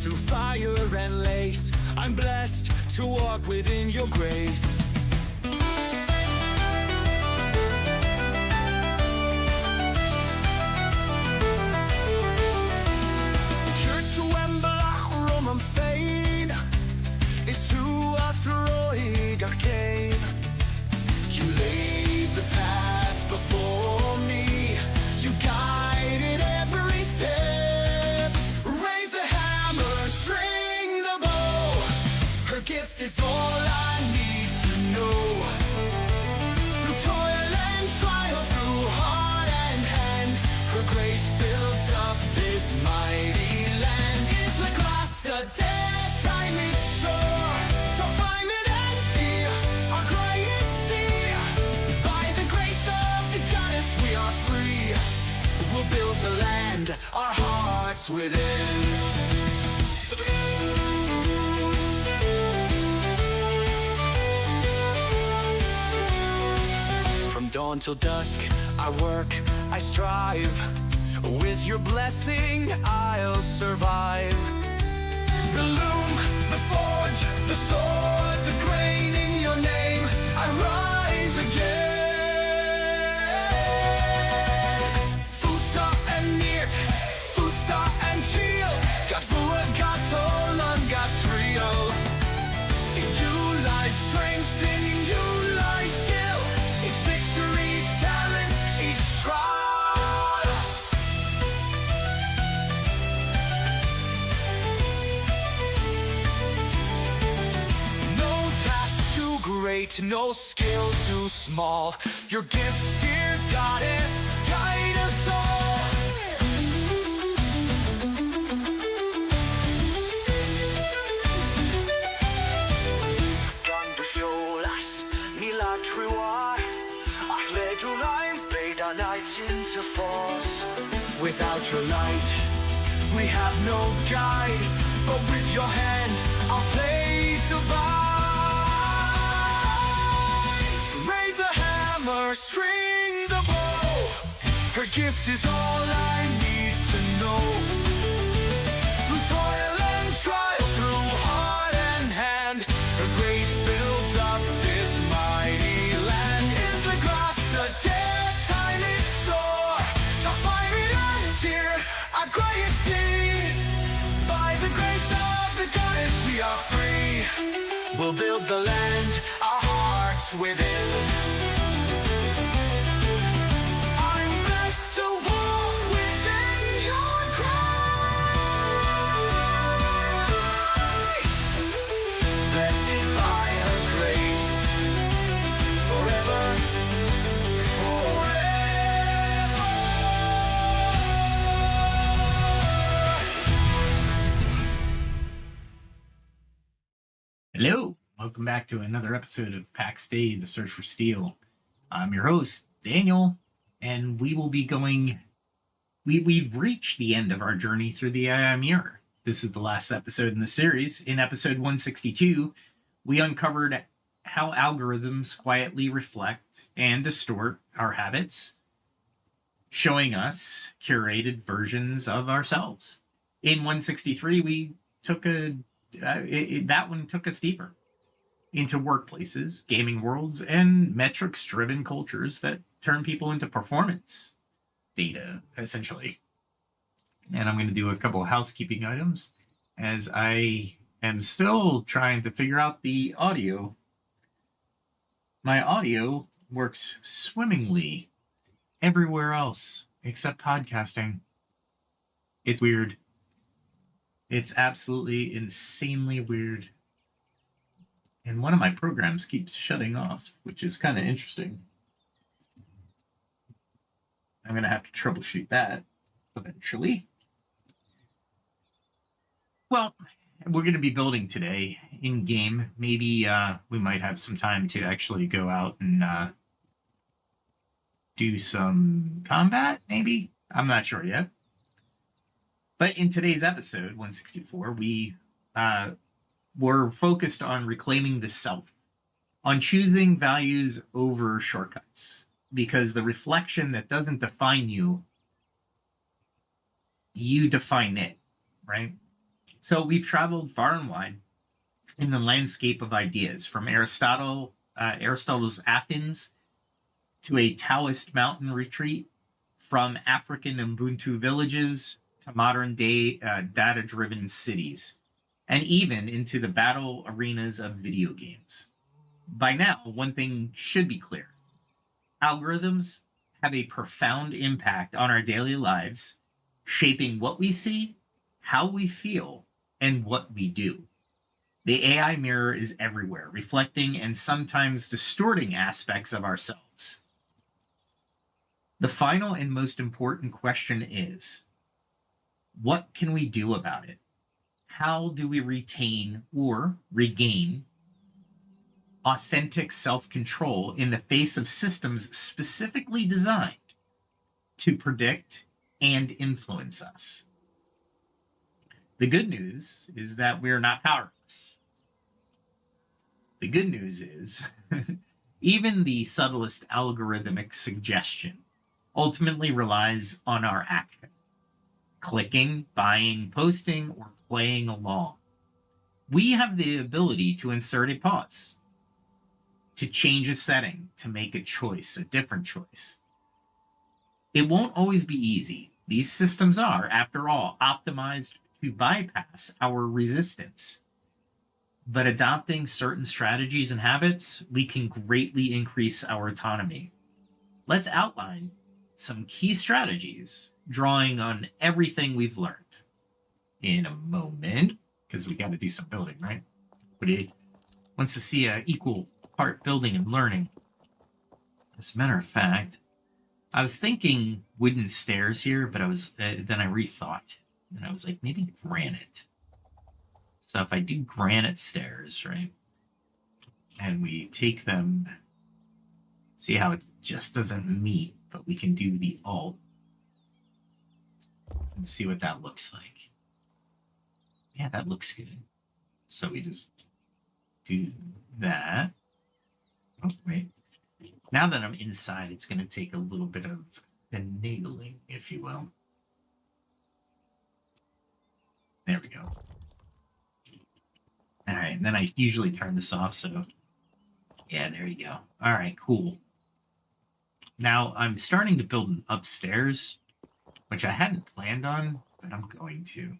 through fire and lace. I'm blessed to walk within your grace. Is to a throid arcane. You laid the path before me. You guided every step. Raise the hammer, string the bow. Her gift is all I need to know. Through toil and trial, through heart and hand, her grace builds up this mighty land. Is the glass the dead time it's so. We'll build the land, our hearts within. From dawn till dusk, I work, I strive. With your blessing, I'll survive. The loom, the forge, the sword, the grain in your name, I rise again. Got Bua, got Tolan, got Trio. In you lies strength, in you lies skill. Each victory, each talent, each trial. No task too great, no skill too small. Your gifts, dear goddess, guide us all. Into force. Without your light, we have no guide, but with your hand, our place abide. Raise the hammer, string the bow. Her gift is all I need to know. Through toil and trial, through heart and hand, her grace builds up this mighty land. Is the grass the dead? Our greatest deed, by the grace of the goddess we are free. We'll build the land, our hearts within. I'm blessed to walk within your grace. Blessed by her grace, forever. Hello, welcome back to another episode of Pax Dei, The Search for Steel. I'm your host, Daniel, and we will be going... We've reached the end of our journey through the AI mirror. This is the last episode in the series. In episode 162, we uncovered how algorithms quietly reflect and distort our habits, showing us curated versions of ourselves. In 163, we took that one took us deeper into workplaces, gaming worlds, and metrics-driven cultures that turn people into performance data, essentially. And I'm going to do a couple of housekeeping items as I am still trying to figure out the audio. My audio works swimmingly everywhere else except podcasting. It's weird. It's absolutely insanely weird. And one of my programs keeps shutting off, which is kind of interesting. I'm going to have to troubleshoot that eventually. Well, we're going to be building today in-game. Maybe we might have some time to actually go out and do some combat, maybe? I'm not sure yet. But in today's episode, 164, we were focused on reclaiming the self, on choosing values over shortcuts, because the reflection that doesn't define you, you define it, right? So we've traveled far and wide in the landscape of ideas, from Aristotle's Athens to a Taoist mountain retreat, from African Ubuntu villages to modern day data-driven cities, and even into the battle arenas of video games. By now, one thing should be clear. Algorithms have a profound impact on our daily lives, shaping what we see, how we feel, and what we do. The AI mirror is everywhere, reflecting and sometimes distorting aspects of ourselves. The final and most important question is, what can we do about it? How do we retain or regain authentic self-control in the face of systems specifically designed to predict and influence us? The good news is that we're not powerless. The good news is even the subtlest algorithmic suggestion ultimately relies on our action. Clicking, buying, posting, or playing along. We have the ability to insert a pause, to change a setting, to make a choice, a different choice. It won't always be easy. These systems are, after all, optimized to bypass our resistance. But adopting certain strategies and habits, we can greatly increase our autonomy. Let's outline some key strategies, drawing on everything we've learned in a moment, because we got to do some building, right? But he wants to see an equal part building and learning. As a matter of fact, I was thinking wooden stairs here, but I was then I rethought, and I was like, maybe granite. So if I do granite stairs, right, and we take them, see how it just doesn't meet, but we can do the alt and see what that looks like. Yeah, that looks good. So we just do that. Oh, wait. Now that I'm inside, it's going to take a little bit of finagling, if you will. There we go. All right, and then I usually turn this off, so yeah, there you go. All right, cool. Now I'm starting to build an upstairs, which I hadn't planned on, but I'm going to.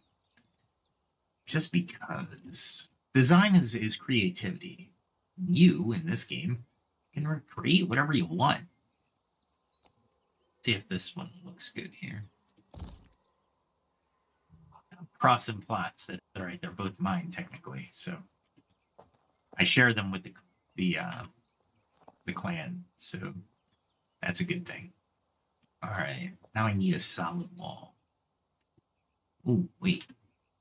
Just because design is creativity. You, in this game, can create whatever you want. Let's see if this one looks good here. Cross and plots. That's all right. They're both mine technically, so I share them with the clan. So that's a good thing. All right. Now I need a solid wall. Oh wait,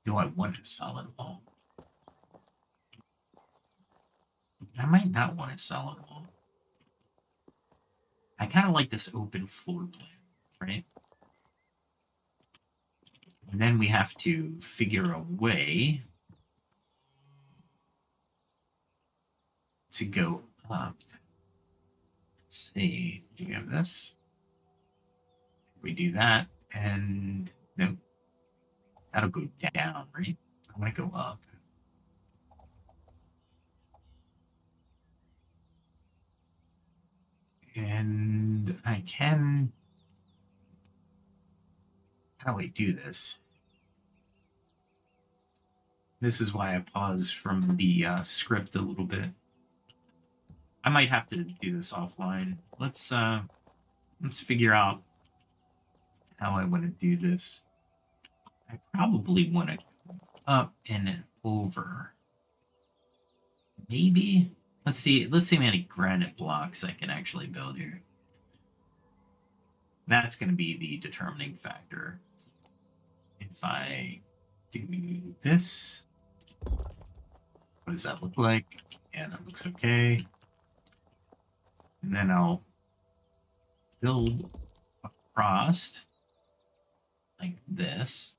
do I want a solid wall? I might not want a solid wall. I kind of like this open floor plan, right? And then we have to figure a way to go up. Let's see, do you have this? If we do that, and no, that'll go down, right? I want to go up. And I can, how do I do this? This is why I pause from the script a little bit. I might have to do this offline. Let's figure out how I want to do this. I probably want to go up and over. Maybe. Let's see how many granite blocks I can actually build here. That's going to be the determining factor. If I do this, what does that look like? Yeah, that looks okay. And then I'll build across like this.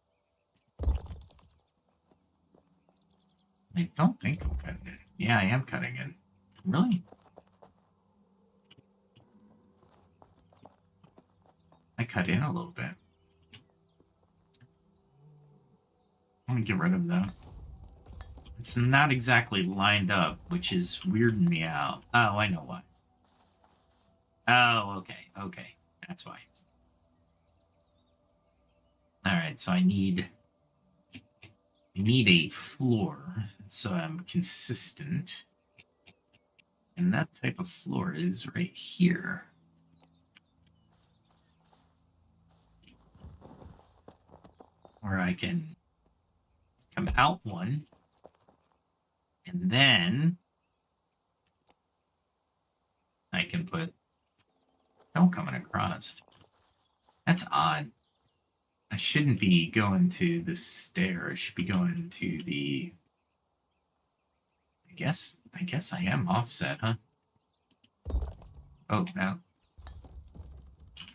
I don't think I'm cutting it. Yeah, I am cutting it. Really? I cut in a little bit. I'm gonna get rid of that. It's not exactly lined up, which is weirding me out. Oh, I know why. Oh, okay, okay. That's why. Alright, so I need a floor, so I'm consistent. And that type of floor is right here. Where I can come out one, and then I can put coming across. That's odd. I shouldn't be going to the stair. I should be going to the... I guess I am offset, huh? Oh, no.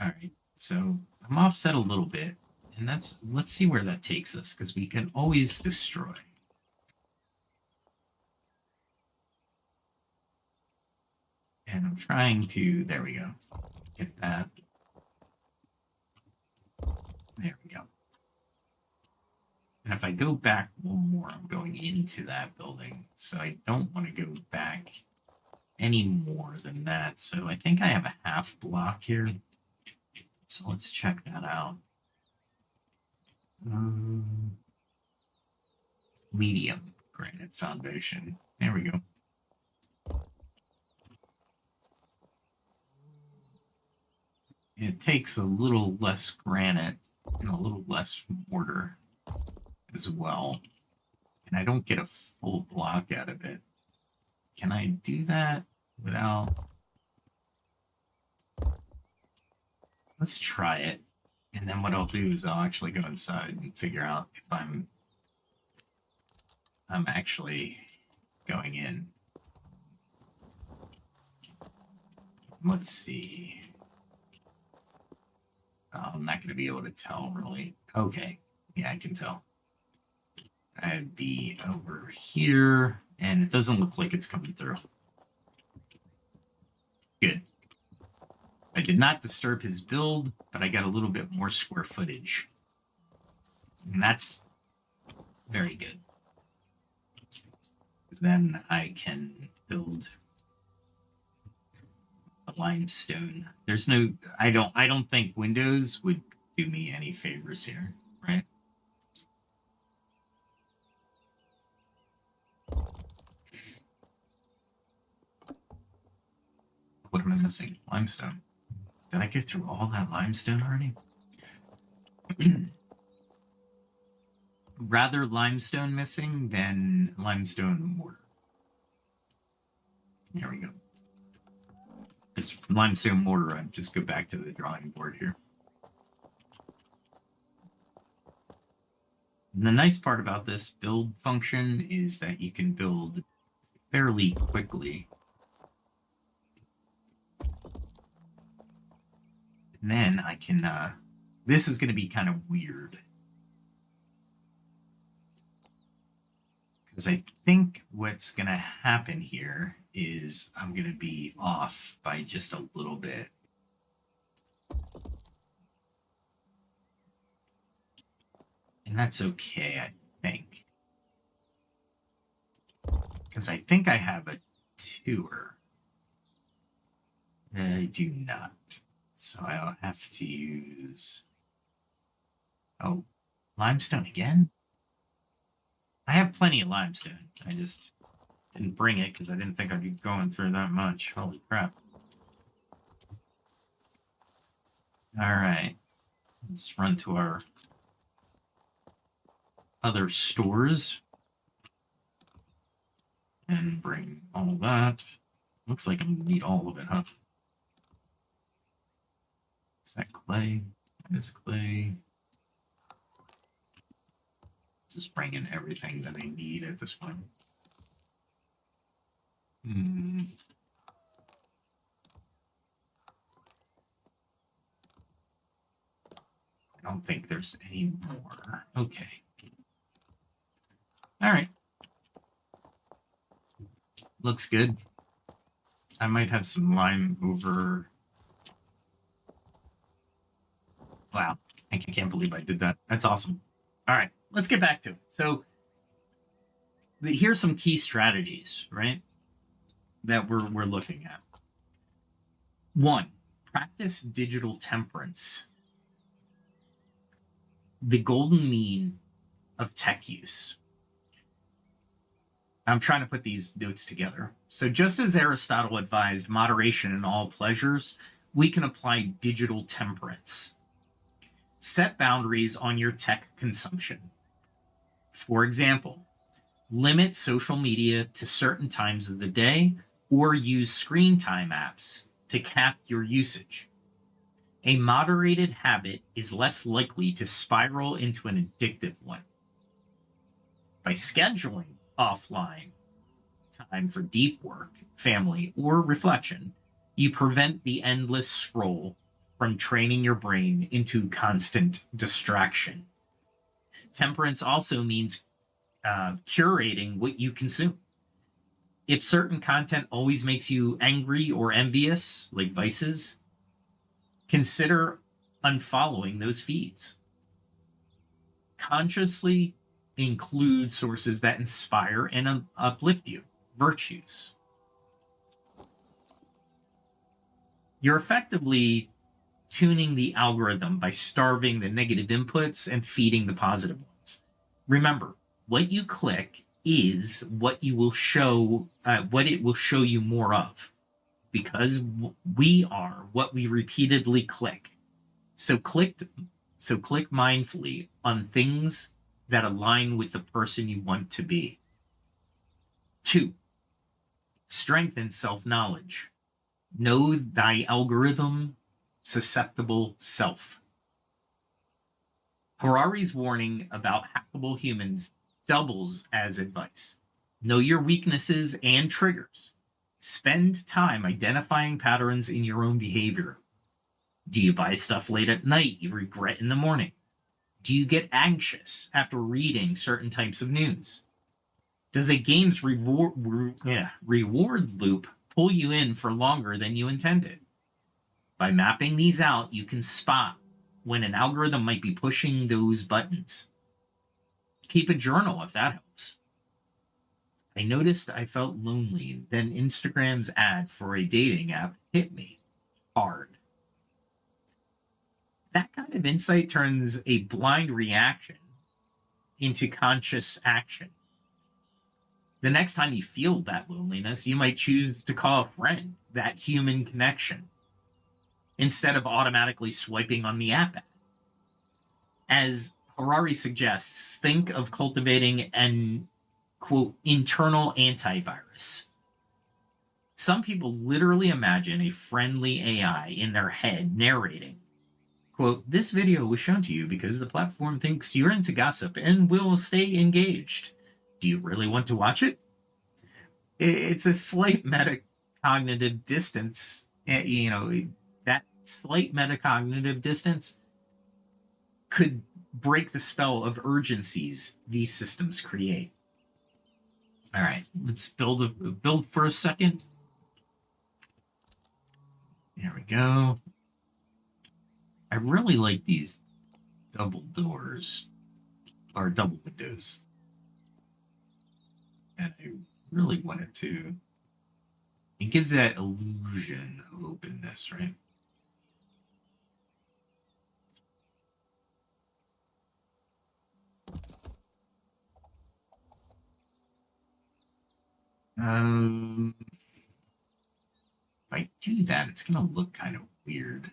Alright, so I'm offset a little bit. And let's see where that takes us, because we can always destroy. And I'm trying to, there we go. Get that. There we go. And if I go back one more, I'm going into that building. So I don't want to go back any more than that. So I think I have a half block here. So let's check that out. Medium granite foundation. There we go. It takes a little less granite and a little less mortar as well. And I don't get a full block out of it. Can I do that without... Let's try it. And then what I'll do is I'll actually go inside and figure out if I'm actually going in. Let's see. Oh, I'm not going to be able to tell, really. Okay. Yeah, I can tell. I'd be over here, and it doesn't look like it's coming through. Good. I did not disturb his build, but I got a little bit more square footage. And that's very good. Because then I can build a limestone. There's no... I don't think Windows would do me any favors here, right? What am I missing? Limestone. Did I get through all that limestone already? Rather limestone missing than limestone mortar. There we go. It's limestone mortar. I just go back to the drawing board here. And the nice part about this build function is that you can build fairly quickly. And then I can, this is going to be kind of weird. Because I think what's going to happen here is I'm going to be off by just a little bit. And that's okay, I think. Because I think I have a tour. I do not. So I'll have to use... Oh, limestone again? I have plenty of limestone. I just didn't bring it because I didn't think I'd be going through that much. Holy crap. Alright. Let's run to our other stores. And bring all of that. Looks like I'm going to need all of it, huh? Is that clay? That is clay. Just bring in everything that I need at this point. I don't think there's any more. Okay. All right. Looks good. I might have some lime over... Wow. I can't believe I did that. That's awesome. All right. let's get back to it. So here's some key strategies, right, that we're looking at. 1, practice digital temperance. The golden mean of tech use. I'm trying to put these notes together. So just as Aristotle advised moderation in all pleasures, we can apply digital temperance. Set boundaries on your tech consumption. For example, limit social media to certain times of the day or use screen time apps to cap your usage. A moderated habit is less likely to spiral into an addictive one. By scheduling offline time for deep work, family, or reflection, you prevent the endless scroll from training your brain into constant distraction. Temperance also means curating what you consume. If certain content always makes you angry or envious, like vices, consider unfollowing those feeds. Consciously include sources that inspire and uplift you, virtues. You're effectively tuning the algorithm by starving the negative inputs and feeding the positive ones. Remember, what you click is what you will show, what it will show you more of, because we are what we repeatedly click. So click mindfully on things that align with the person you want to be. 2, strengthen self-knowledge. Know thy algorithm, susceptible self. Harari's warning about hackable humans doubles as advice. Know your weaknesses and triggers. Spend time identifying patterns in your own behavior. Do you buy stuff late at night you regret in the morning? Do you get anxious after reading certain types of news? Does a game's reward loop pull you in for longer than you intended? By mapping these out, you can spot when an algorithm might be pushing those buttons. Keep a journal if that helps. I noticed I felt lonely, then Instagram's ad for a dating app hit me hard. That kind of insight turns a blind reaction into conscious action. The next time you feel that loneliness, you might choose to call a friend, that human connection, instead of automatically swiping on the app ad. As Harari suggests, think of cultivating an, quote, internal antivirus. Some people literally imagine a friendly AI in their head narrating, quote, this video was shown to you because the platform thinks you're into gossip and will stay engaged. Do you really want to watch it? It's a slight metacognitive distance. That slight metacognitive distance could break the spell of urgencies these systems create. All right, let's build for a second. There we go. I really like these double doors, or double windows. And I really wanted to. It gives that illusion of openness, right? If I do that, it's going to look kind of weird.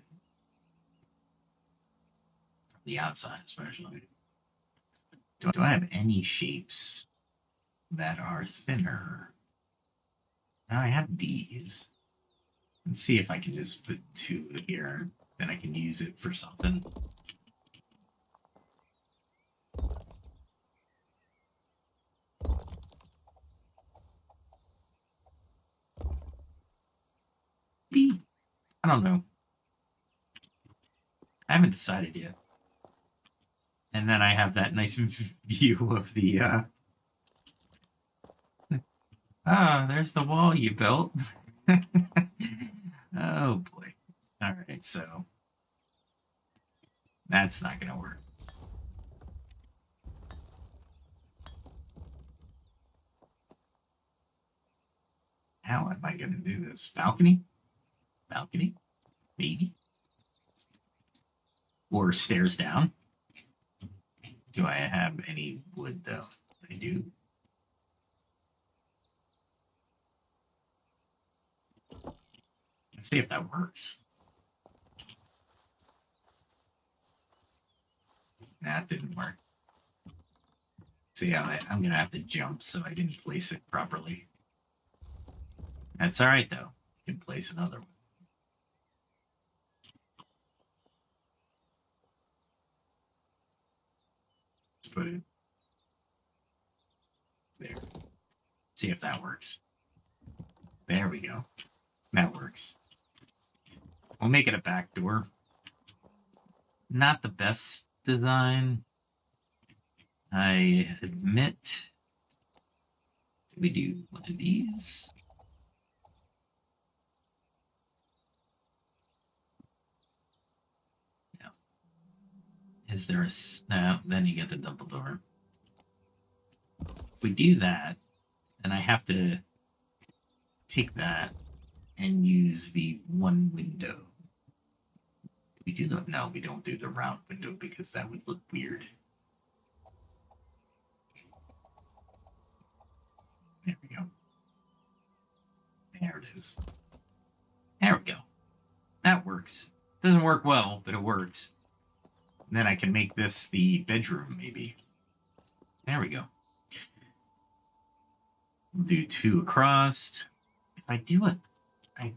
From the outside, especially. Do I have any shapes that are thinner? Now I have these. Let's see if I can just put 2 here. Then I can use it for something. I don't know. I haven't decided yet. And then I have that nice view of the, there's the wall you built. Oh boy. All right, so that's not going to work. How am I going to do this? Balcony? Balcony? Maybe? Or stairs down? Do I have any wood, though? I do. Let's see if that works. That didn't work. See how I'm going to have to jump so I can place it properly. That's all right, though. You can place another one. Let's put it there. See if that works. There we go. That works. We'll make it a back door. Not the best design, I admit. Did we do one of these? No. Is there a... No, then you get the double door. If we do that, then I have to take that and use the one window. We do the... No, we don't do the round window because that would look weird. There we go. There it is. There we go. That works. Doesn't work well, but it works. And then I can make this the bedroom, maybe. There we go. We'll do 2 across. If I do it, I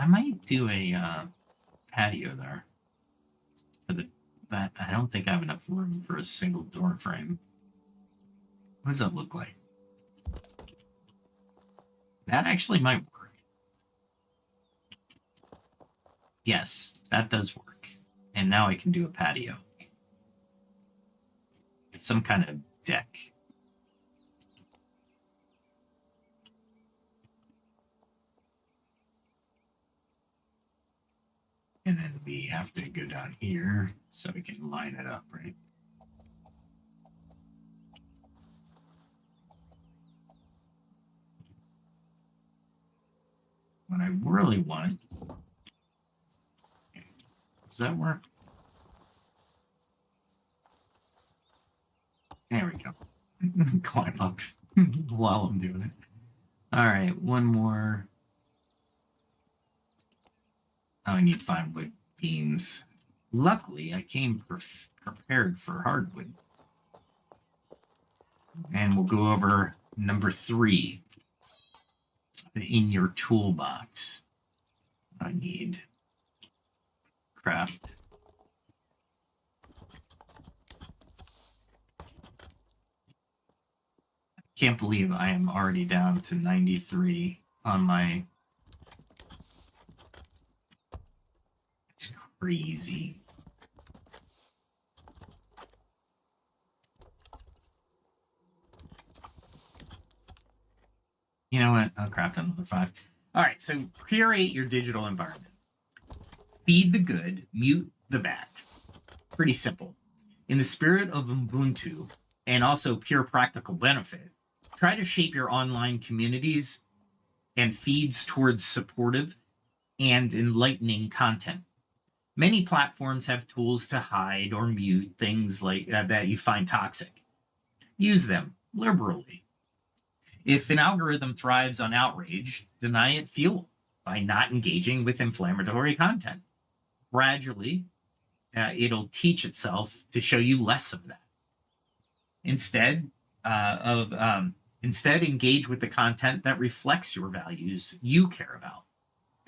might do a patio there. But I don't think I have enough room for a single door frame. What does that look like? That actually might work. Yes, that does work. And now I can do a patio. Some kind of deck. And then we have to go down here so we can line it up, right? What I really want... Does that work? There we go. Climb up while I'm doing it. All right, one more. Oh, I need 5 wood beams. Luckily, I came prepared for hardwood. And we'll go over number 3 in your toolbox. I need craft. I can't believe I am already down to 93 on my... It's crazy. You know what? I'll craft another 5. All right, so curate your digital environment. Feed the good, mute the bad. Pretty simple. In the spirit of Ubuntu and also pure practical benefit, try to shape your online communities and feeds towards supportive and enlightening content. Many platforms have tools to hide or mute things like that you find toxic. Use them liberally. If an algorithm thrives on outrage, deny it fuel by not engaging with inflammatory content. Gradually, it'll teach itself to show you less of that. Instead, engage with the content that reflects your values you care about.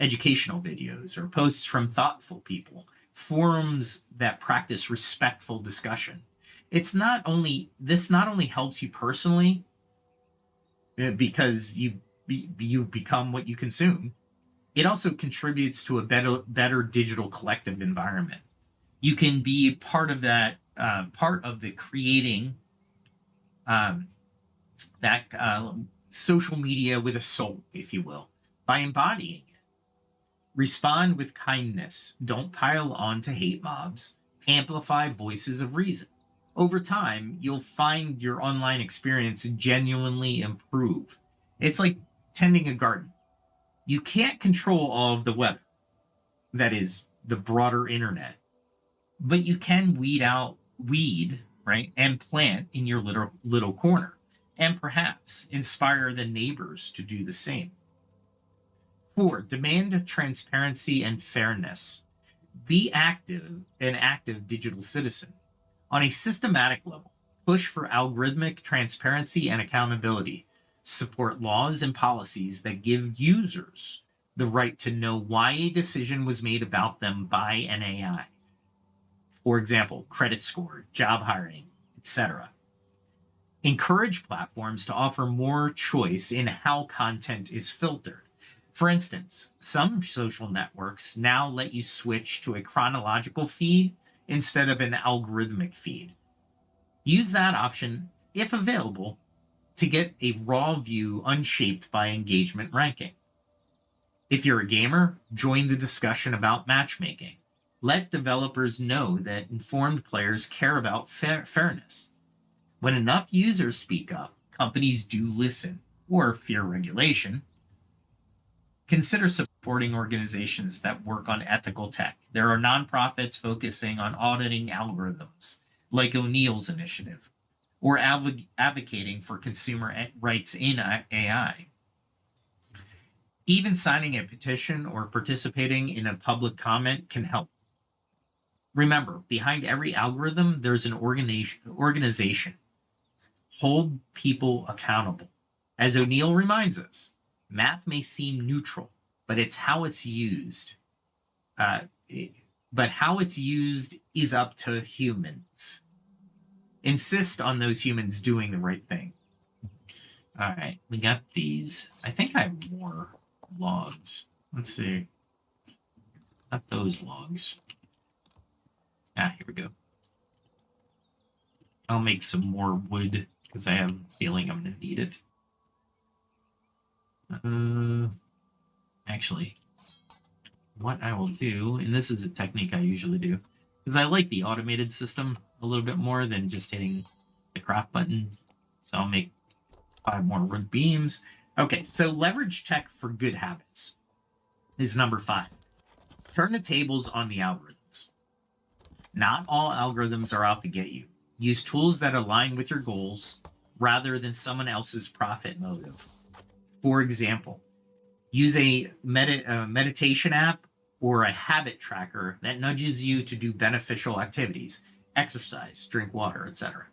Educational videos or posts from thoughtful people, forums that practice respectful discussion. This not only helps you personally, because you become what you consume, it also contributes to a better digital collective environment. You can be part of that, part of the creating that social media with a soul, if you will, by embodying it. Respond with kindness. Don't pile on to hate mobs. Amplify voices of reason. Over time, you'll find your online experience genuinely improve. It's like tending a garden. You can't control all of the weather, that is, the broader internet, but you can weed, right, and plant in your little corner, and perhaps inspire the neighbors to do the same. 4, demand transparency and fairness. Be an active digital citizen. On a systematic level, push for algorithmic transparency and accountability. Support laws and policies that give users the right to know why a decision was made about them by an AI. For example, credit score, job hiring, etc. Encourage platforms to offer more choice in how content is filtered. For instance, some social networks now let you switch to a chronological feed instead of an algorithmic feed. Use that option, if available, to get a raw view unshaped by engagement ranking. If you're a gamer, join the discussion about matchmaking. Let developers know that informed players care about fairness. When enough users speak up, companies do listen, or fear regulation. Consider supporting organizations that work on ethical tech. There are nonprofits focusing on auditing algorithms, like O'Neill's initiative, or advocating for consumer rights in AI. Even signing a petition or participating in a public comment can help. Remember, behind every algorithm, there's an organization. Hold people accountable. As O'Neill reminds us, math may seem neutral, but it's how it's used. But how it's used is up to humans. Insist on those humans doing the right thing. All right, we got these. I think I have more logs. Let's see. Not those logs. Here we go. I'll make some more wood because I have a feeling I'm going to need it. Actually, what I will do, and this is a technique I usually do, because I like the automated system a little bit more than just hitting the craft button. So I'll make 5 more wood beams. Okay, so leverage tech for good habits is number 5. Turn the tables on the algorithms. Not all algorithms are out to get you. Use tools that align with your goals rather than someone else's profit motive. For example, use a meditation app or a habit tracker that nudges you to do beneficial activities, exercise, drink water, etc.,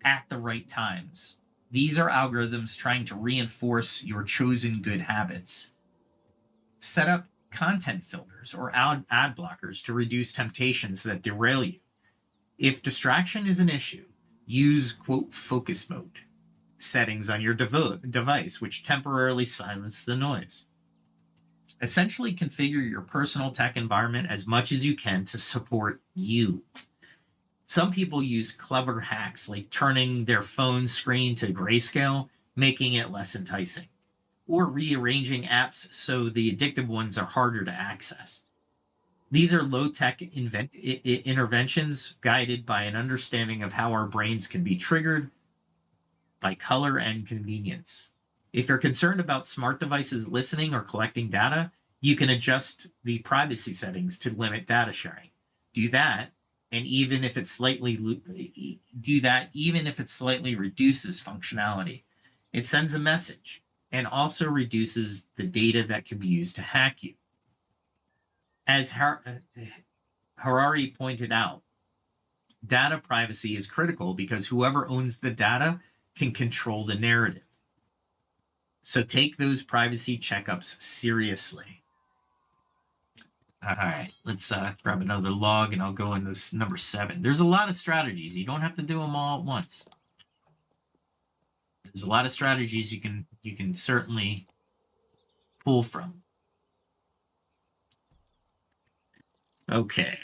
at the right times. These are algorithms trying to reinforce your chosen good habits. Set up content filters or ad blockers to reduce temptations that derail you. If distraction is an issue, use, quote, focus mode settings on your device, which temporarily silence the noise. Essentially configure your personal tech environment as much as you can to support you. Some people use clever hacks like turning their phone screen to grayscale, making it less enticing, or rearranging apps so the addictive ones are harder to access. These are low-tech interventions guided by an understanding of how our brains can be triggered by color and convenience. If you're concerned about smart devices listening or collecting data, you can adjust the privacy settings to limit data sharing. Do that, and even if it slightly reduces functionality, it sends a message and also reduces the data that can be used to hack you. As Harari pointed out, data privacy is critical because whoever owns the data can control the narrative. So take those privacy checkups seriously. All right, let's grab another log and I'll go into this number 7. There's a lot of strategies. You don't have to do them all at once. There's a lot of strategies you can certainly pull from. Okay.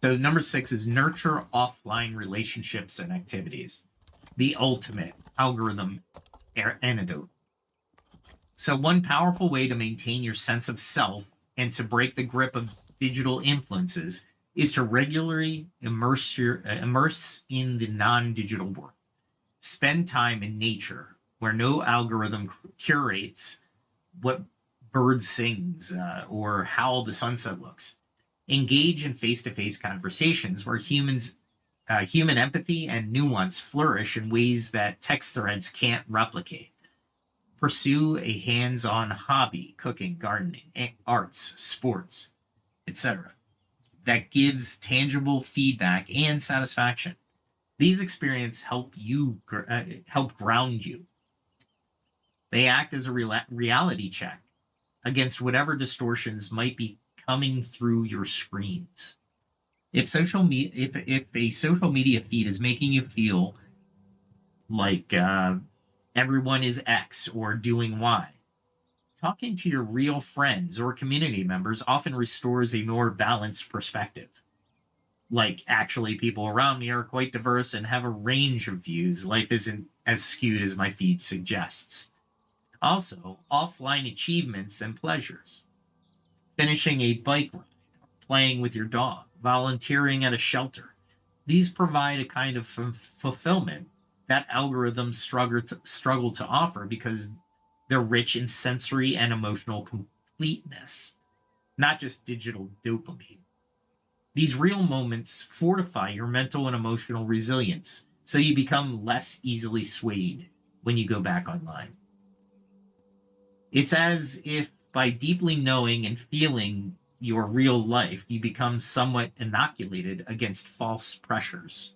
So number 6 is nurture offline relationships and activities. The ultimate algorithm antidote. So one powerful way to maintain your sense of self and to break the grip of digital influences is to regularly immerse in the non-digital world. Spend time in nature where no algorithm curates what bird sings or how the sunset looks. Engage in face-to-face conversations where human empathy and nuance flourish in ways that text threads can't replicate. Pursue a hands-on hobby, cooking, gardening, arts, sports, etc., that gives tangible feedback and satisfaction. These experiences help ground you. They act as a reality check against whatever distortions might be coming through your screens. If if a social media feed is making you feel like everyone is X or doing Y, talking to your real friends or community members often restores a more balanced perspective. Like, actually, people around me are quite diverse and have a range of views. Life isn't as skewed as my feed suggests. Also, offline achievements and pleasures. Finishing a bike ride, playing with your dog, volunteering at a shelter. These provide a kind of fulfillment that algorithms struggle to offer because they're rich in sensory and emotional completeness, not just digital dopamine. These real moments fortify your mental and emotional resilience, so you become less easily swayed when you go back online. It's as if by deeply knowing and feeling your real life, you become somewhat inoculated against false pressures.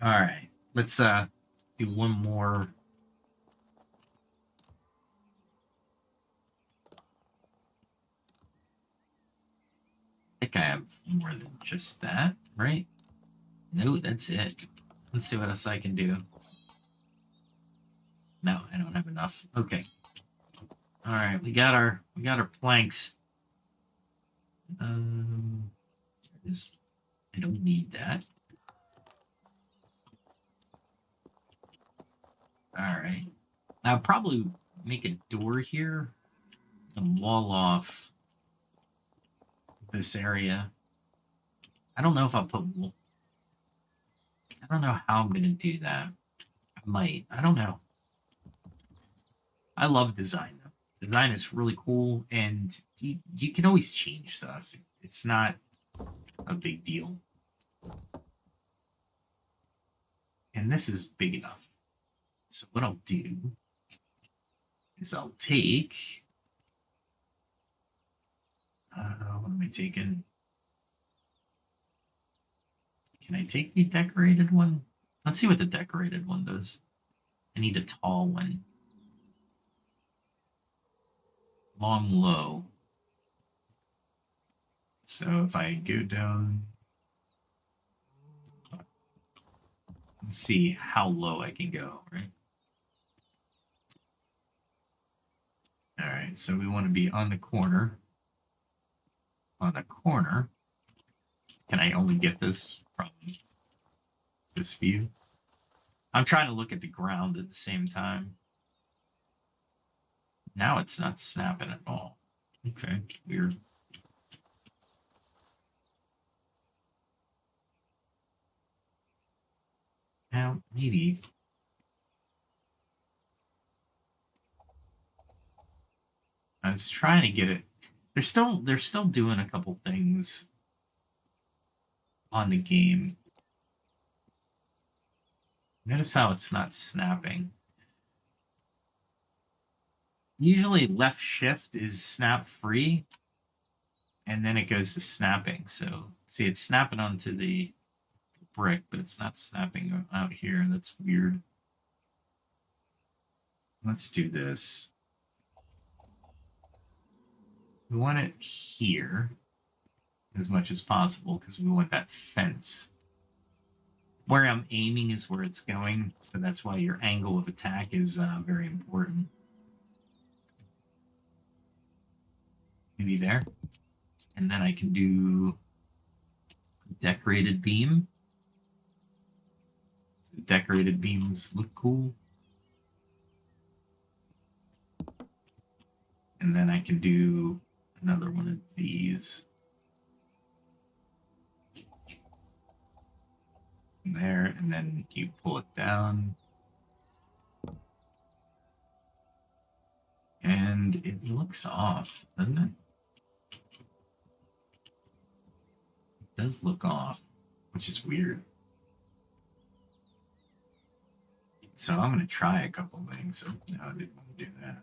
All right, let's do one more. I think I have more than just that, right? No, that's it. Let's see what else I can do. No, I don't have enough. Okay. All right, we got our planks. This, I don't need that. All right. I'll probably make a door here and wall off this area. I don't know if I'll put. I don't know how I'm going to do that. I might. I don't know. I love design though. Design is really cool, and you can always change stuff. It's not a big deal. And this is big enough. So what I'll do is I'll take. What am I taking? Can I take the decorated one? Let's see what the decorated one does. I need a tall one. Long, low. So if I go down, let's see how low I can go, right? All right, so we want to be on the corner. On the corner. Can I only get this from this view? I'm trying to look at the ground at the same time. Now it's not snapping at all. Okay, weird. Now, maybe. I was trying to get it. They're still doing a couple things on the game. Notice how it's not snapping. Usually left shift is snap free, and then it goes to snapping. So see, it's snapping onto the brick, but it's not snapping out here. That's weird. Let's do this. We want it here as much as possible because we want that fence. Where I'm aiming is where it's going, so that's why your angle of attack is very important. Maybe there. And then I can do decorated beam. The decorated beams look cool. And then I can do another one of these. there, and then you pull it down. And it looks off, doesn't it? It does look off, which is weird. So I'm going to try a couple things. Oh, no, I didn't want to do that.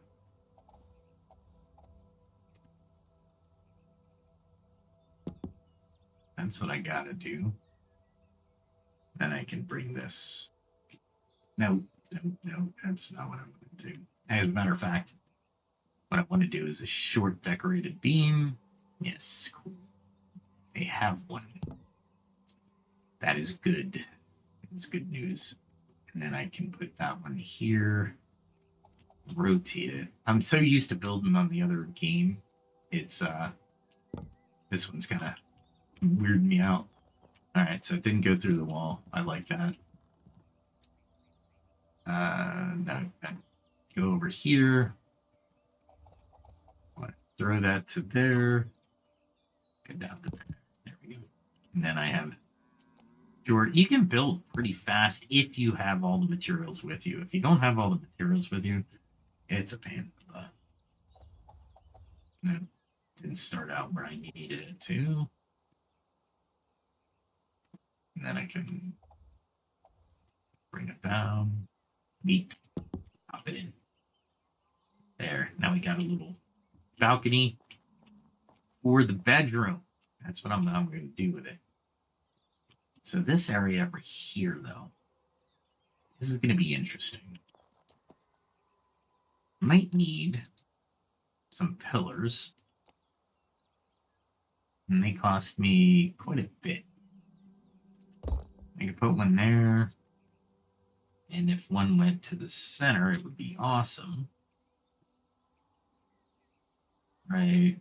That's what I got to do. Then I can bring this. No, that's not what I want to do. As a matter of fact, what I want to do is a short decorated beam. Yes, cool. They have one. That is good. It's good news. And then I can put that one here. Rotate it. I'm so used to building on the other game. It's this one's kind of weirded me out. All right, so it didn't go through the wall. I like that. Go over here. Throw that to there. Go down to there. There we go. And then I have. Sure, you can build pretty fast if you have all the materials with you. If you don't have all the materials with you, it's a pain in the butt. That didn't start out where I needed it to. And then I can bring it down, neat, pop it in. There, now we got a little balcony for the bedroom. That's what I'm going to do with it. So this area over here, though, this is going to be interesting. Might need some pillars. And they cost me quite a bit. I could put one there. And if one went to the center, it would be awesome. Right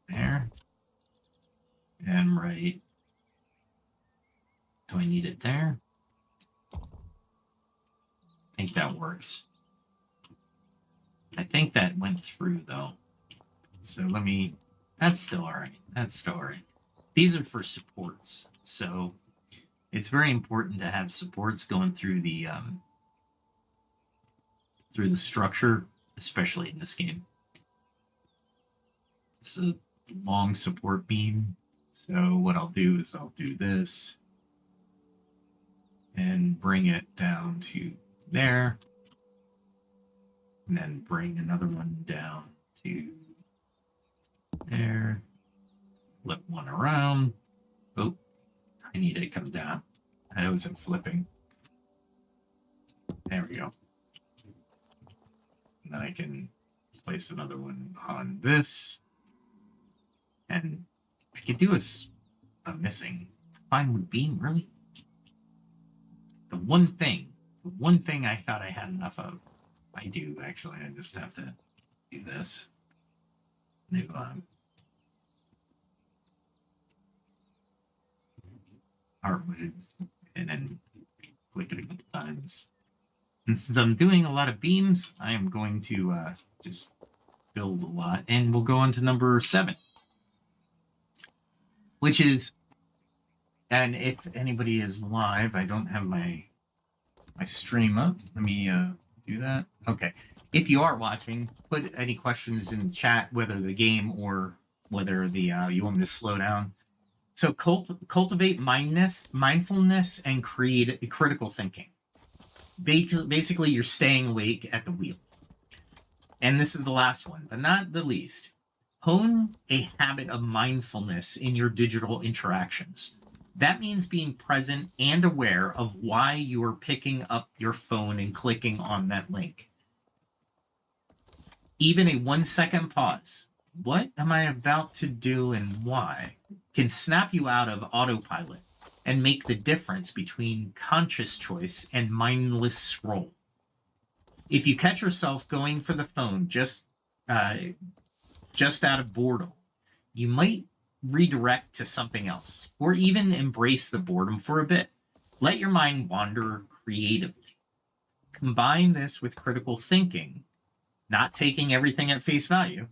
there. And right. Do I need it there? I think that works. I think that went through, though. So let me... That's still all right. That's still all right. These are for supports. So it's very important to have supports going through the structure, especially in this game. It's a long support beam. So what I'll do is I'll do this and bring it down to there. And then bring another one down to there. Flip one around. Oh, I need it to come down. I wasn't flipping. There we go. And then I can place another one on this. And I could do a missing fine wood beam, really? The one thing I thought I had enough of. I do, actually. I just have to do this. New hardwood, and then click it a couple times. And since I'm doing a lot of beams, I am going to just build a lot. And we'll go on to number 7. Which is, and if anybody is live, I don't have my stream up. Let me do that. Okay. If you are watching, put any questions in the chat, whether the game or whether the you want me to slow down. So cultivate mindfulness, and create critical thinking. Basically, you're staying awake at the wheel. And this is the last one, but not the least. Hone a habit of mindfulness in your digital interactions. That means being present and aware of why you are picking up your phone and clicking on that link. Even a 1-second pause. What am I about to do and why? Can snap you out of autopilot and make the difference between conscious choice and mindless scroll. If you catch yourself going for the phone just out of boredom, you might redirect to something else, or even embrace the boredom for a bit. Let your mind wander creatively. Combine this with critical thinking, not taking everything at face value.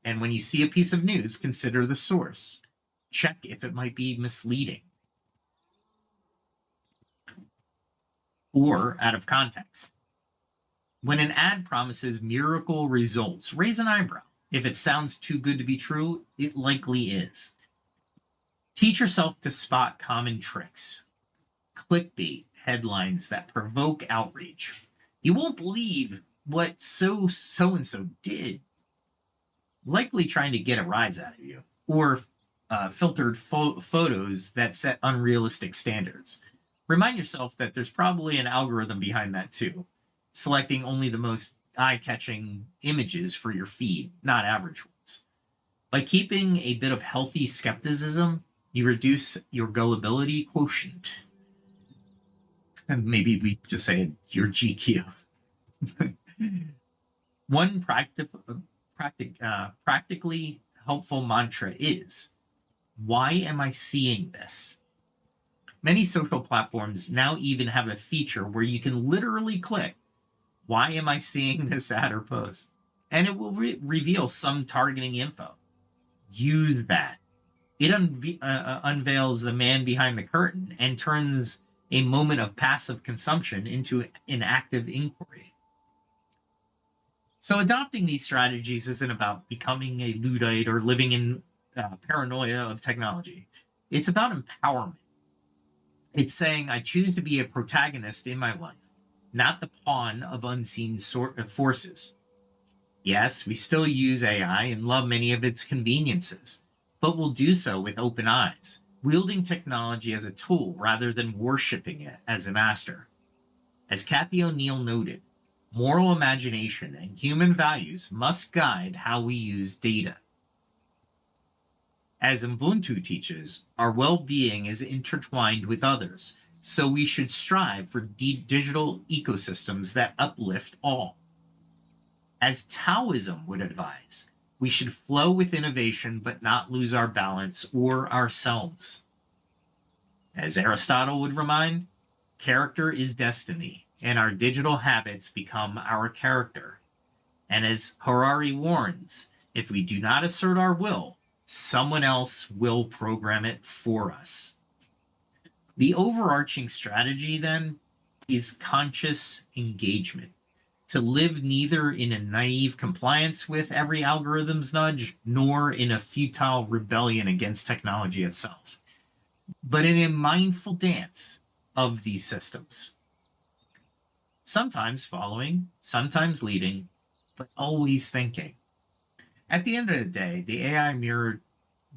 And when you see a piece of news, consider the source. Check if it might be misleading. or out of context. When an ad promises miracle results, raise an eyebrow. If it sounds too good to be true, it likely is. Teach yourself to spot common tricks. Clickbait headlines that provoke outrage. You won't believe what so-and-so did. Likely trying to get a rise out of you. Or filtered photos that set unrealistic standards. Remind yourself that there's probably an algorithm behind that too, selecting only the most eye-catching images for your feed, not average ones. By keeping a bit of healthy skepticism, you reduce your gullibility quotient. And maybe we just say your GQ. One practically helpful mantra is, why am I seeing this? Many social platforms now even have a feature where you can literally click, why am I seeing this ad or post? And it will reveal some targeting info. Use that. It unveils the man behind the curtain and turns a moment of passive consumption into an active inquiry. So adopting these strategies isn't about becoming a Luddite or living in paranoia of technology. It's about empowerment. It's saying I choose to be a protagonist in my life, not the pawn of unseen forces. Yes, we still use AI and love many of its conveniences, but we'll do so with open eyes, wielding technology as a tool rather than worshiping it as a master. As Kathy O'Neill noted, moral imagination and human values must guide how we use data. As Ubuntu teaches, our well-being is intertwined with others, so we should strive for digital ecosystems that uplift all. As Taoism would advise, we should flow with innovation but not lose our balance or ourselves. As Aristotle would remind, character is destiny, and our digital habits become our character. And as Harari warns, if we do not assert our will, someone else will program it for us. The overarching strategy, then, is conscious engagement. To live neither in a naive compliance with every algorithm's nudge, nor in a futile rebellion against technology itself, but in a mindful dance of these systems. Sometimes following, sometimes leading, but always thinking. At the end of the day, the AI mirror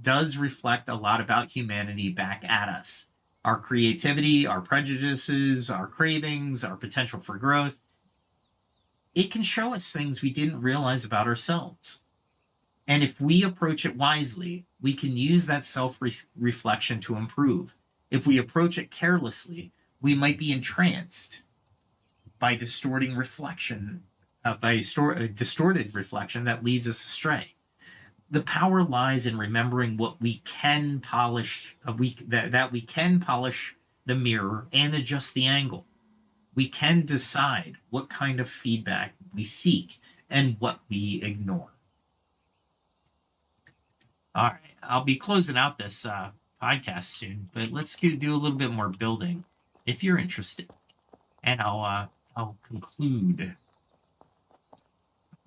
does reflect a lot about humanity back at us. Our creativity, our prejudices, our cravings, our potential for growth. It can show us things we didn't realize about ourselves. And if we approach it wisely, we can use that self-reflection to improve. If we approach it carelessly, we might be entranced by distorted reflection that leads us astray. The power lies in remembering what we can polish, that we can polish the mirror and adjust the angle. We can decide what kind of feedback we seek and what we ignore. All right, I'll be closing out this podcast soon, but let's do a little bit more building if you're interested, and I'll conclude.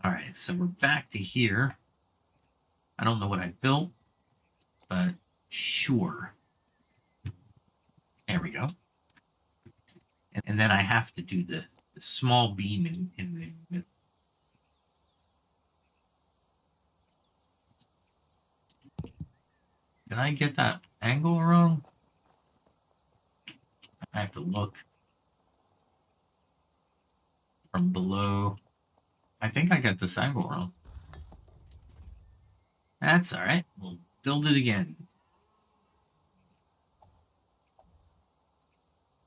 All right, so we're back to here. I don't know what I built, but sure. There we go. And then I have to do the small beam in the. Did I get that angle wrong? I have to look from below. I think I got this angle wrong. That's all right. We'll build it again.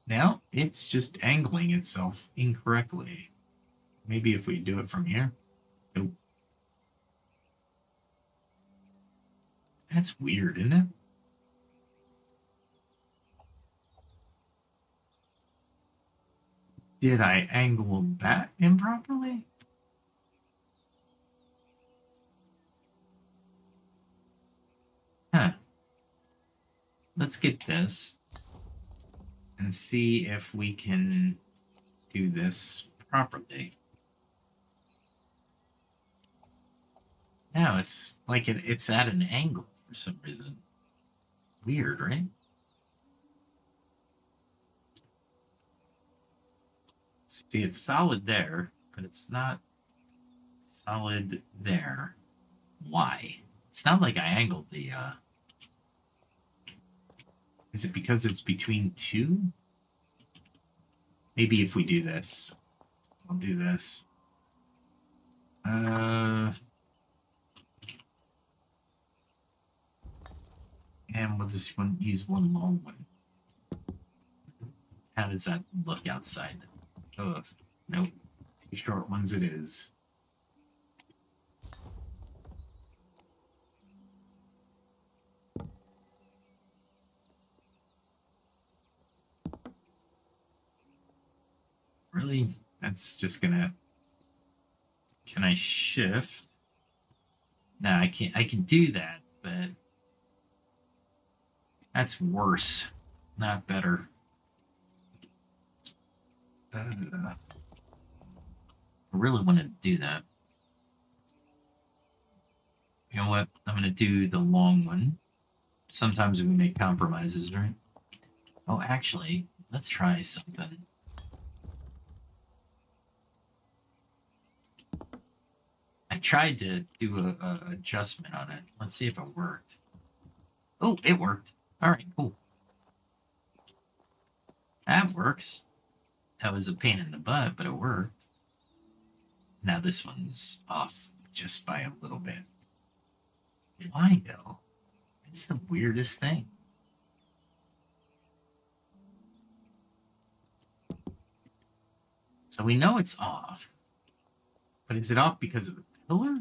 Now it's just angling itself incorrectly. Maybe if we do it from here. Nope. That's weird, isn't it? Did I angle that improperly? Huh. Let's get this and see if we can do this properly. No, it's like it's at an angle for some reason. Weird, right? See, it's solid there, but it's not solid there. Why? It's not like I angled the, Is it because it's between two? Maybe if we do this. I'll do this. And we'll just use one long one. How does that look outside? Oh, nope. Two short ones it is. Really? That's just gonna... Can I shift? No, I can't. I can do that, but that's worse, not better. I really want to do that. You know what? I'm going to do the long one. Sometimes we make compromises, right? Oh, actually, let's try something. I tried to do a adjustment on it. Let's see if it worked. Oh, it worked. All right, cool. That works. That was a pain in the butt, but it worked. Now this one's off just by a little bit. Why, though? It's the weirdest thing. So we know it's off. But is it off because of the pillar?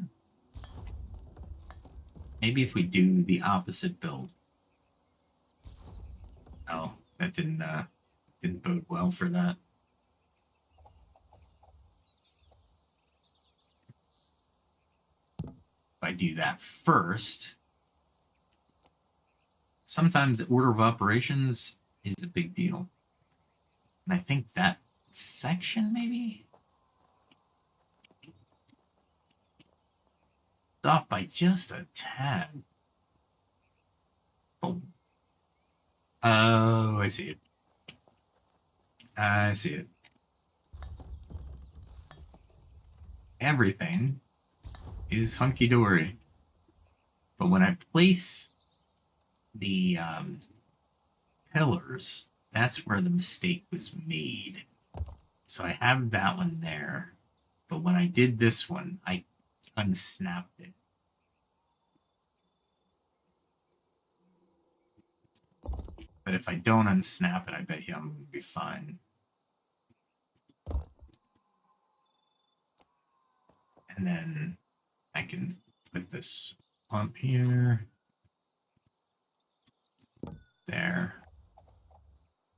Maybe if we do the opposite build. Oh, that didn't bode well for that. If I do that first, sometimes the order of operations is a big deal. And I think that section maybe? It's off by just a tad. Oh. Oh, I see it. I see it. Everything is hunky-dory. But when I place the pillars, that's where the mistake was made. So I have that one there. But when I did this one, I unsnapped it. But if I don't unsnap it, I bet you I'm going to be fine. And then I can put this pump here. There.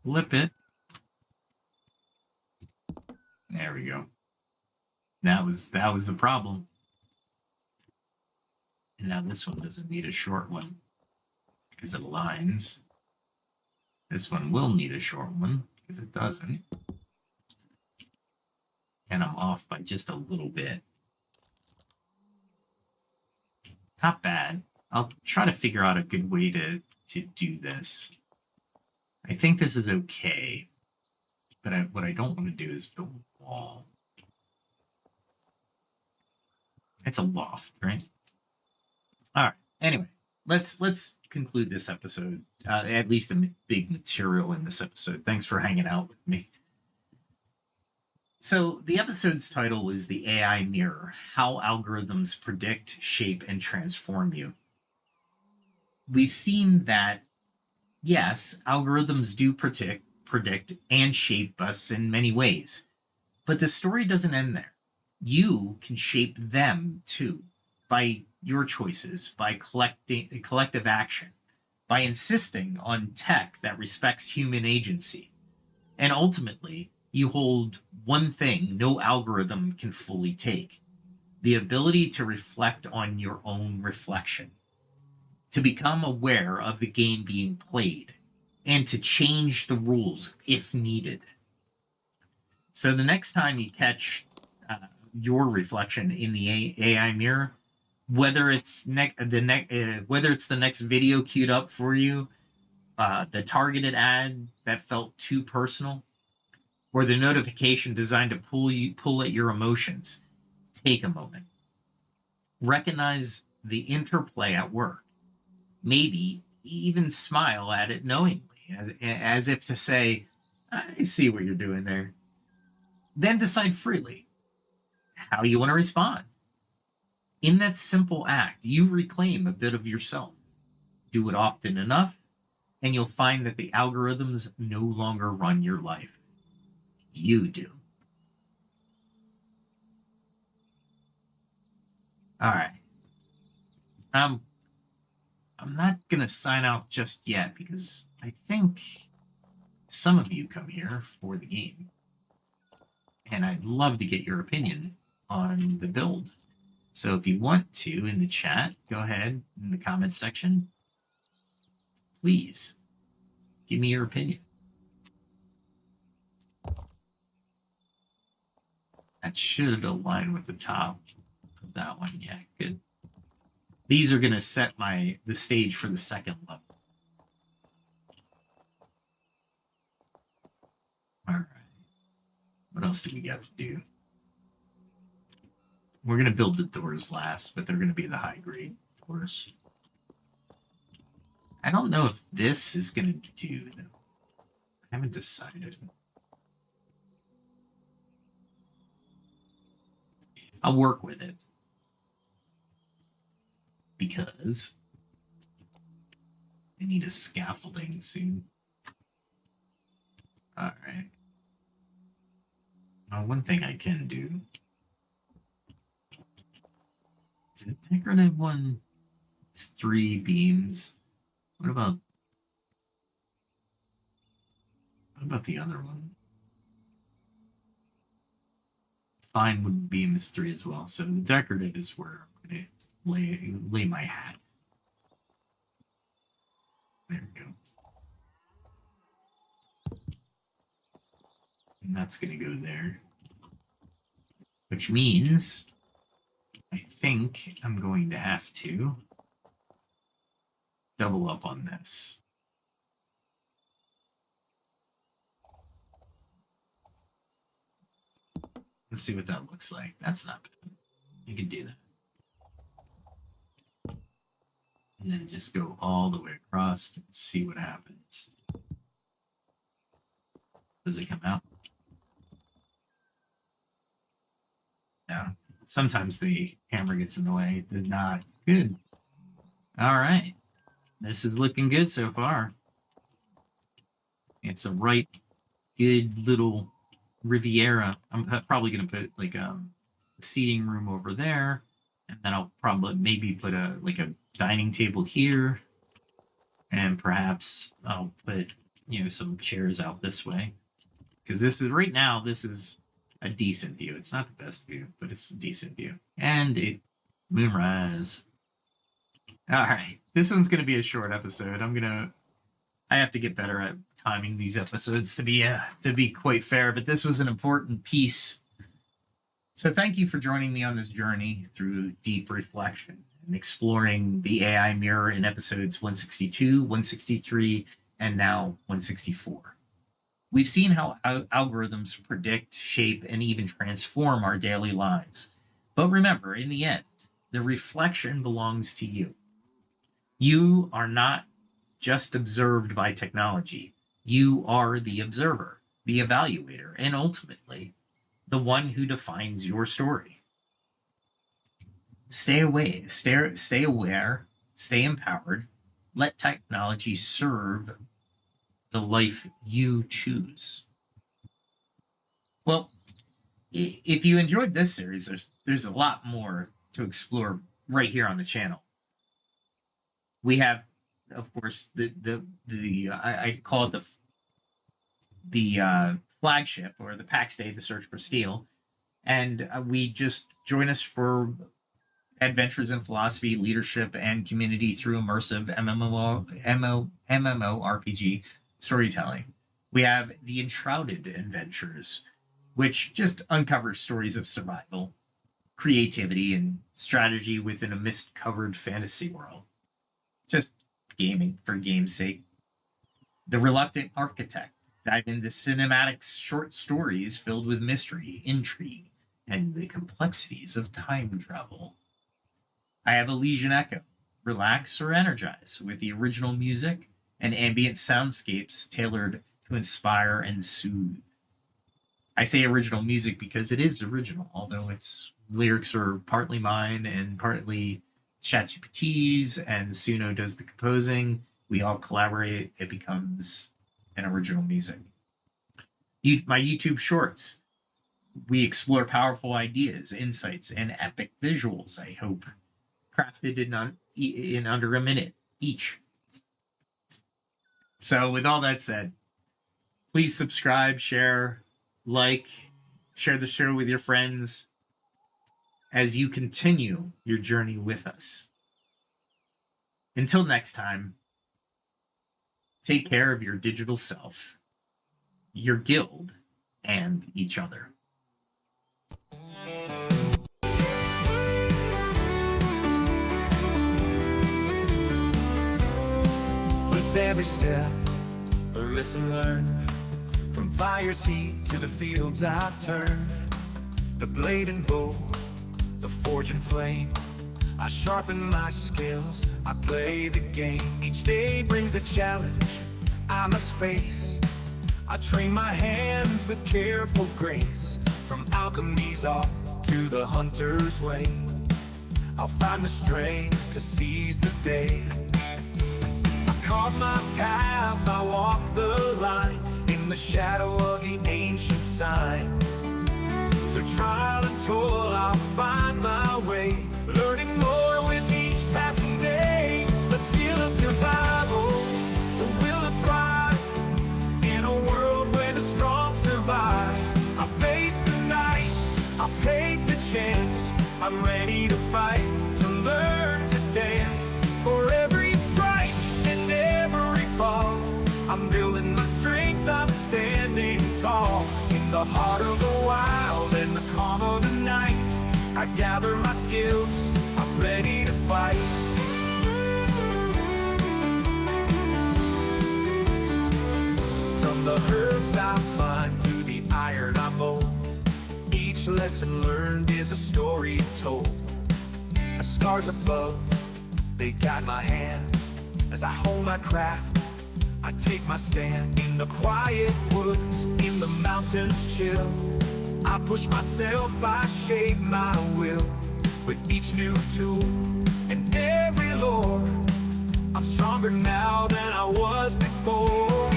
Flip it. There we go. That was the problem. And now this one doesn't need a short one because it aligns. This one will need a short one because it doesn't. And I'm off by just a little bit. Not bad. I'll try to figure out a good way to do this. I think this is okay. But what I don't want to do is build a wall. It's a loft, right? All right. Anyway, let's conclude this episode. At least the big material in this episode. Thanks for hanging out with me. So the episode's title was The AI Mirror: How Algorithms Predict, Shape, and Transform You. We've seen that, yes, algorithms do predict, and shape us in many ways. But the story doesn't end there. You can shape them too, by your choices, by collective action, by insisting on tech that respects human agency. And ultimately, you hold one thing no algorithm can fully take: the ability to reflect on your own reflection, to become aware of the game being played, and to change the rules if needed. So the next time you catch your reflection in the AI mirror, whether it's whether it's the next video queued up for you, the targeted ad that felt too personal, or the notification designed to pull at your emotions, take a moment. Recognize the interplay at work. Maybe even smile at it knowingly, as if to say, I see what you're doing there. Then decide freely how you want to respond. In that simple act, you reclaim a bit of yourself. Do it often enough, and you'll find that the algorithms no longer run your life. You do. All right. I'm not gonna sign out just yet because I think some of you come here for the game, and I'd love to get your opinion on the build. So if you want to in the chat, go ahead in the comments section. Please give me your opinion. That should align with the top of that one. Yeah, good. These are going to set the stage for the second level. All right. What else do we got to do? We're going to build the doors last, but they're going to be the high grade doors. I don't know if this is going to do, though. I haven't decided. I'll work with it. Because I need a scaffolding soon. All right. Now, one thing I can do is a decorative one. It's 3 beams. What about the other one? Fine wood beam is 3 as well. So the decorative is where I'm going to lay my hat. There we go. And that's going to go there. Which means I think I'm going to have to double up on this. Let's see what that looks like. That's not bad. You can do that. And then just go all the way across and see what happens. Does it come out? Yeah. Sometimes the camera gets in the way. It did not. Good. All right. This is looking good so far. It's a right good little Riviera. I'm probably going to put like a seating room over there. And then I'll probably maybe put a dining table here. And perhaps I'll put, some chairs out this way. Because this is a decent view. It's not the best view, but it's a decent view. And moonrise. All right. This one's going to be a short episode. I have to get better at timing these episodes to be quite fair, but this was an important piece. So thank you for joining me on this journey through deep reflection and exploring the AI mirror in episodes 162, 163, and now 164. We've seen how algorithms predict, shape, and even transform our daily lives. But remember, in the end, the reflection belongs to you. You are not just observed by technology. You are the observer, the evaluator, and ultimately, the one who defines your story. Stay aware, stay empowered, let technology serve the life you choose. Well, if you enjoyed this series, there's a lot more to explore right here on the channel. We have, of course, I call it the flagship, or the Pax Dei, the Search for Steel, and we just join us for adventures in philosophy, leadership, and community through immersive MMORPG storytelling. We have the Enshrouded adventures, which just uncovers stories of survival, creativity, and strategy within a mist-covered fantasy world. Just gaming for game's sake. The Reluctant Architect dive into cinematic short stories filled with mystery, intrigue, and the complexities of time travel. I have Elysian Echo. Relax or energize with the original music and ambient soundscapes tailored to inspire and soothe. I say original music because it is original, although its lyrics are partly mine and partly ChatGPT's, and Suno does the composing. We all collaborate. It becomes an original music. My YouTube shorts. We explore powerful ideas, insights, and epic visuals, I hope, crafted in under a minute each. So with all that said, please subscribe, share, share the show with your friends as you continue your journey with us. Until next time, take care of your digital self, your guild, and each other. With every step, a lesson learned. From fire's heat to the fields I've turned. The blade and bow, the forge and flame. I sharpen my skills, I play the game. Each day brings a challenge I must face. I train my hands with careful grace. From alchemy's art to the hunter's way, I'll find the strength to seize the day. I carve my path, I walk the line, in the shadow of the ancient sign. Through trial and toil I'll find my way, learning more with each passing day. The skill of survival, the will to thrive, in a world where the strong survive. I face the night, I'll take the chance. I'm ready to fight, to learn to dance. For every strike and every fall, I'm building my strength, I'm standing tall. In the heart of the wild and the calm of the night, I gather my skills, I'm ready to fight. From the herbs I find to the iron I mold, each lesson learned is a story told. The stars above, they guide my hand. As I hold my craft, I take my stand. In the quiet woods, in the mountains chill, I push myself, I shape my will. With each new tool and every lore, I'm stronger now than I was before.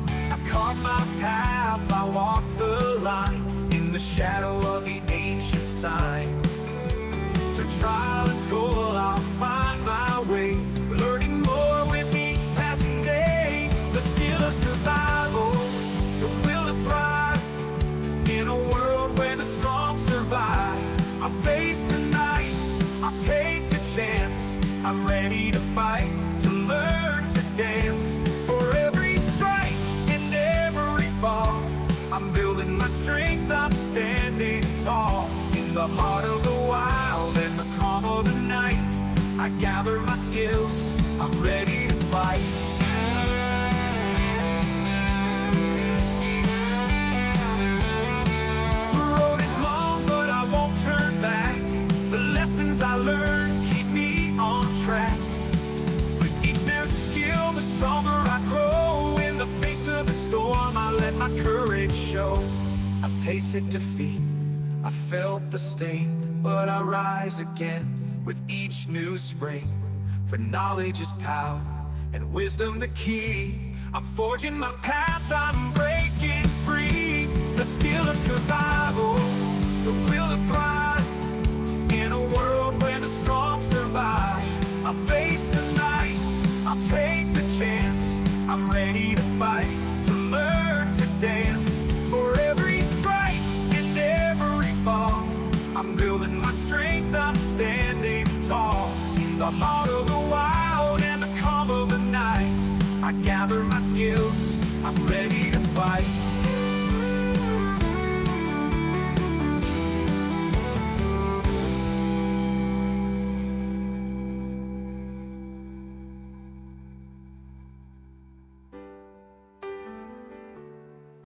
I carve my path, I walk the line, in the shadow of the ancient sign. Through trial and toil I'll find my way, learning more with each passing day. The skill of survival, the will to thrive, in a world where the strong survive. I face the night, I'll take the chance. I'm ready to fight, to learn to dance. For every strike and every fall, I'm building my strength, I'm standing tall. In the heart of the wild and the calm of the night, I gather my skills, I'm ready to fight. The road is long, but I won't turn back. The lessons I learned keep me on track. With each new skill, the stronger I grow. In the face of the storm, I let my courage show. I've tasted defeat, I felt the sting, but I rise again with each new spring. For knowledge is power, and wisdom the key. I'm forging my path, I'm breaking free. The skill of survival, the will to thrive, in a world where the strong survive. I'll face the night, I'll take the chance. I'm ready to fight, to learn to dance. For every strike and every fall, I'm building my strength, I'm standing tall. In the heart of the wild and the calm of the night, I gather my skills, I'm ready